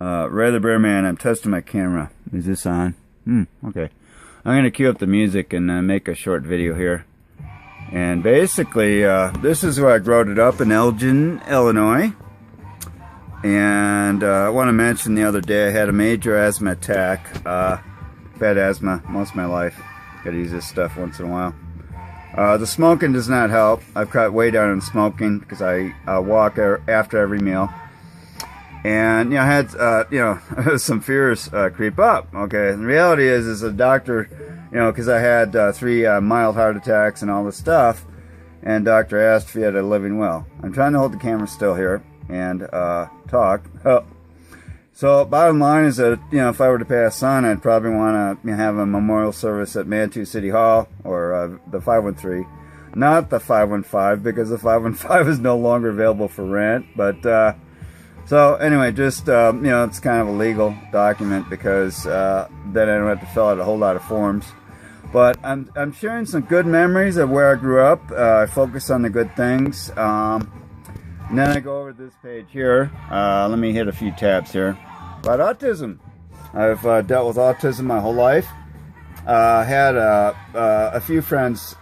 Ray the Bear Man, I'm testing my camera. Is this on? Okay. I'm going to cue up the music and make a short video here. And basically, this is where I growed it up in Elgin, Illinois. And I want to mention the other day I had a major asthma attack. I've had asthma most of my life. Gotta use this stuff once in a while. The smoking does not help. I've cut way down on smoking because I walk after every meal. And, you know, I had, some fears creep up. Okay, and the reality is a doctor, because I had 3 mild heart attacks and all this stuff, and doctor asked if he had a living will. I'm trying to hold the camera still here and talk. So, bottom line is that, if I were to pass on, I'd probably want to have a memorial service at Manitou City Hall or the 513, not the 515, because the 515 is no longer available for rent, but. So anyway, just, it's kind of a legal document because then I don't have to fill out a whole lot of forms. But I'm sharing some good memories of where I grew up. I focus on the good things. And then I go over to this page here. Let me hit a few tabs here. About autism. I've dealt with autism my whole life. Had a few friends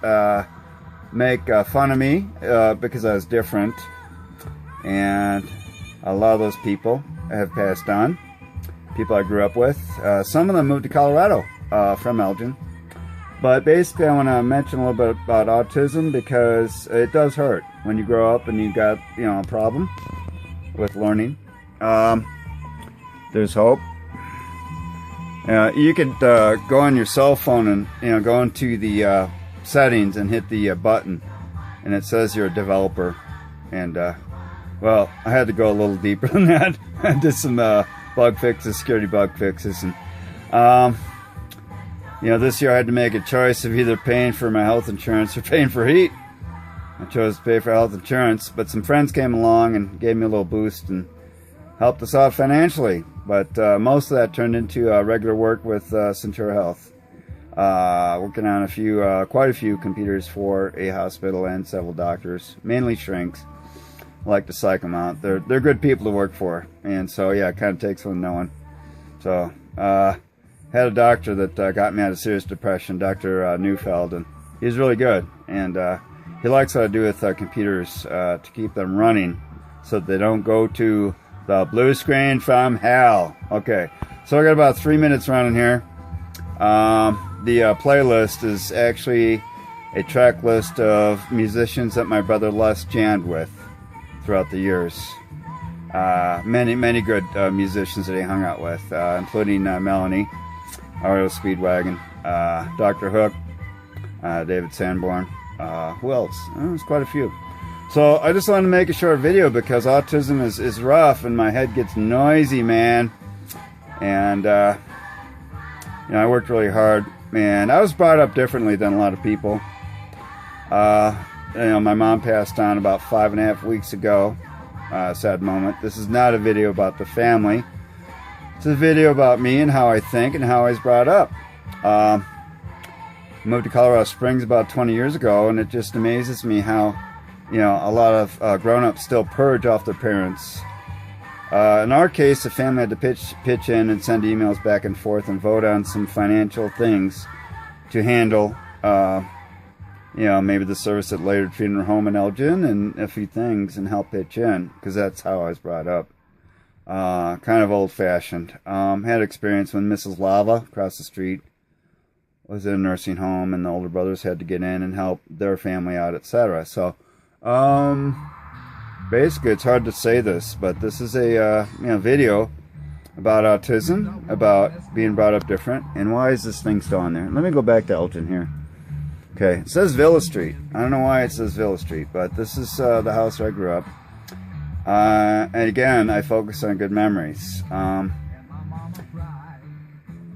make fun of me because I was different. And a lot of those people have passed on. People I grew up with. Some of them moved to Colorado from Elgin. But basically I want to mention a little bit about autism because it does hurt when you grow up and you've got, a problem with learning. There's hope. You could go on your cell phone and, go into the settings and hit the button. And it says you're a developer. And, well, I had to go a little deeper than that. I did some bug fixes, security bug fixes, and this year I had to make a choice of either paying for my health insurance or paying for heat. I chose to pay for health insurance, but some friends came along and gave me a little boost and helped us out financially. But most of that turned into regular work with Centura Health, working on quite a few computers for a hospital and several doctors, mainly shrinks. I like to psych them out. They're good people to work for, and so yeah, it kind of takes one knowing. So had a doctor that got me out of serious depression, Dr. Neufeld, and he's really good, and he likes what I do with computers to keep them running so that they don't go to the blue screen from hell. Okay, so I got about 3 minutes running here. The playlist is actually a track list of musicians that my brother Les jammed with throughout the years. Many good musicians that he hung out with, including Melanie, Ariel Speedwagon, Dr. Hook, David Sanborn. Who else? There's quite a few. So I just wanted to make a short video because autism is rough and my head gets noisy, man. And I worked really hard. Man, I was brought up differently than a lot of people. My mom passed on about 5.5 weeks ago. Sad moment. This is not a video about the family. It's a video about me and how I think and how I was brought up. Moved to Colorado Springs about 20 years ago, and it just amazes me how, a lot of grown-ups still purge off their parents. In our case, the family had to pitch in and send emails back and forth and vote on some financial things to handle. Maybe the service at Later Funeral Home in Elgin and a few things and help pitch in because that's how I was brought up. Kind of old-fashioned. Had experience when Mrs. Lava across the street was in a nursing home and the older brothers had to get in and help their family out, etc. So, basically, it's hard to say this, but this is a video about autism, about being brought up different, and why is this thing still on there? Let me go back to Elgin here. Okay, it says Villa Street. I don't know why it says Villa Street, but this is the house where I grew up. And again, I focus on good memories.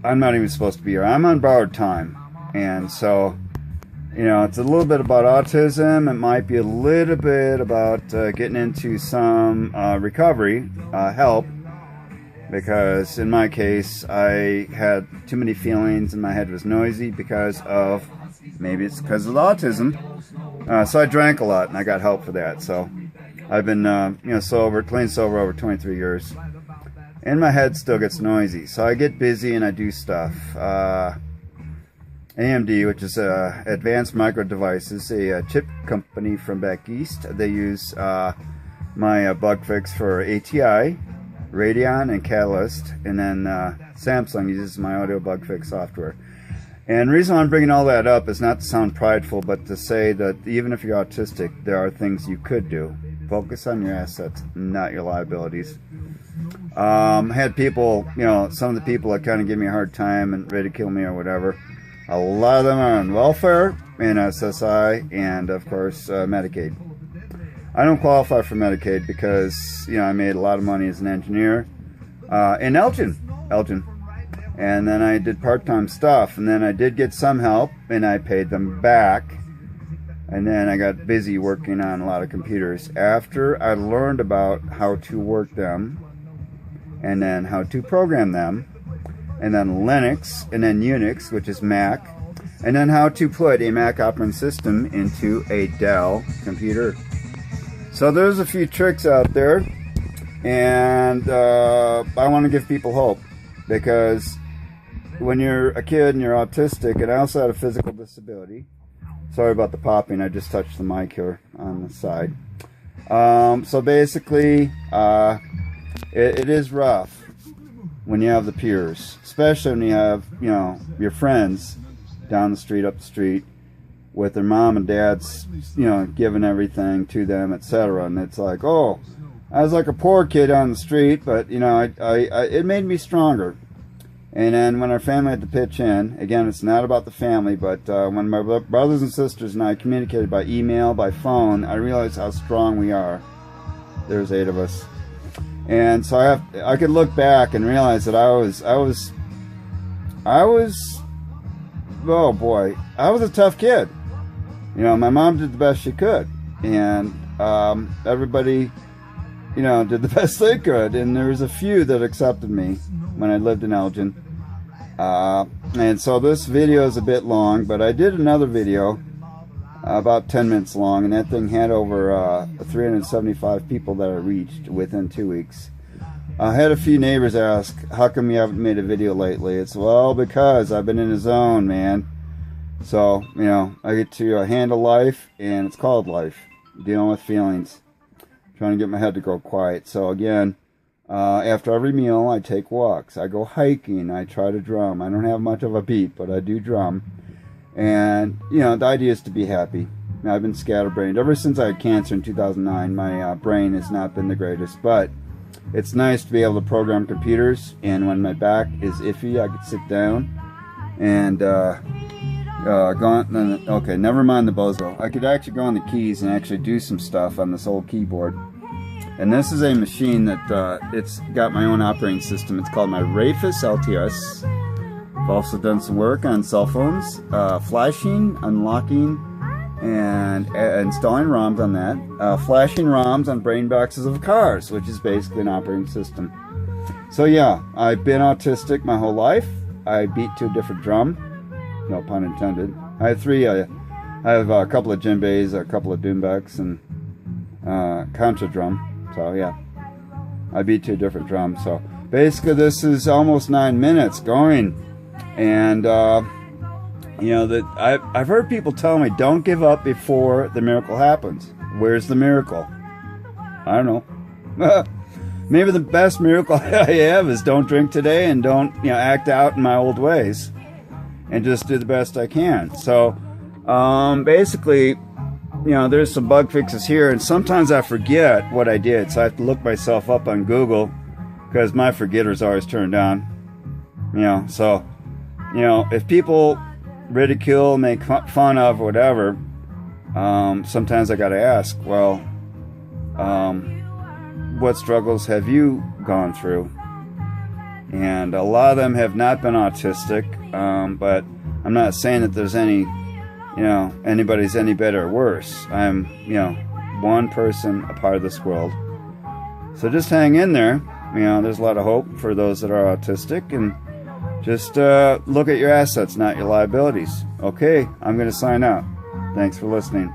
I'm not even supposed to be here. I'm on borrowed time. And so, it's a little bit about autism. It might be a little bit about getting into some recovery, help. Because in my case, I had too many feelings and my head was noisy because of, maybe it's because of the autism. So I drank a lot and I got help for that. So I've been, clean sober over 23 years. and my head still gets noisy. So I get busy and I do stuff. AMD, which is Advanced Micro Devices, a chip company from back east. They use my bug fix for ATI, Radeon, and Catalyst, and then Samsung uses my audio bug fix software. And the reason why I'm bringing all that up is not to sound prideful, but to say that even if you're autistic, there are things you could do. Focus on your assets, not your liabilities. I had people, you know, some of the people that kind of give me a hard time and ridicule me or whatever. A lot of them are on welfare and SSI and, of course, Medicaid. I don't qualify for Medicaid because, you know, I made a lot of money as an engineer in Elgin. And then I did part-time stuff, and then I did get some help, and I paid them back. And then I got busy working on a lot of computers. After I learned about how to work them, and then how to program them, and then Linux, and then Unix, which is Mac, and then how to put a Mac operating system into a Dell computer. So there's a few tricks out there, and I want to give people hope, because when you're a kid and you're autistic, and I also had a physical disability. Sorry about the popping, I just touched the mic here on the side. So basically, it is rough when you have the peers, especially when you have, you know, your friends down the street, up the street, with their mom and dad's, you know, giving everything to them, etc. And it's like, oh, I was like a poor kid on the street, but, you know, it made me stronger. And then when our family had to pitch in, again, it's not about the family, but when my brothers and sisters and I communicated by email, by phone, I realized how strong we are. There's 8 of us. And so I could look back and realize that I was, oh boy, I was a tough kid. You know, my mom did the best she could, and everybody, you know, did the best they could, and there was a few that accepted me when I lived in Elgin. And so this video is a bit long, but I did another video about 10 minutes long, and that thing had over 375 people that I reached within 2 weeks. I had a few neighbors ask, how come you haven't made a video lately? It's, well, because I've been in a zone, man. So, you know, I get to handle life, and it's called life. Dealing with feelings. Trying to get my head to go quiet. So again, after every meal, I take walks. I go hiking. I try to drum. I don't have much of a beat, but I do drum. And, you know, the idea is to be happy. I've been scatterbrained. Ever since I had cancer in 2009, my brain has not been the greatest. But it's nice to be able to program computers. And when my back is iffy, I can sit down and okay, never mind the bozo. I could actually go on the keys and actually do some stuff on this old keyboard. And this is a machine that it's got my own operating system. It's called my Rafus LTS. I've also done some work on cell phones, flashing, unlocking, and installing ROMs on that. Flashing ROMs on brain boxes of cars, which is basically an operating system. So yeah, I've been autistic my whole life. I beat to a different drum. No pun intended. I have 3. I have a couple of djembes, a couple of doumbeks, and contra drum. So yeah, I beat to a different drum. So basically, this is almost 9 minutes going, and you know that I've heard people tell me, don't give up before the miracle happens. Where's the miracle? I don't know. Maybe the best miracle I have is don't drink today and don't, you know, act out in my old ways, and just do the best I can. So basically, you know, there's some bug fixes here, and sometimes I forget what I did, so I have to look myself up on Google, because my forgetter's always turned on. You know, so, you know, if people ridicule, make fun of, whatever, sometimes I gotta ask, well, what struggles have you gone through? And a lot of them have not been autistic, but I'm not saying that there's any, you know, anybody's any better or worse. I'm, you know, one person, a part of this world. So just hang in there. You know, there's a lot of hope for those that are autistic, and just look at your assets, not your liabilities. Okay, I'm going to sign out. Thanks for listening.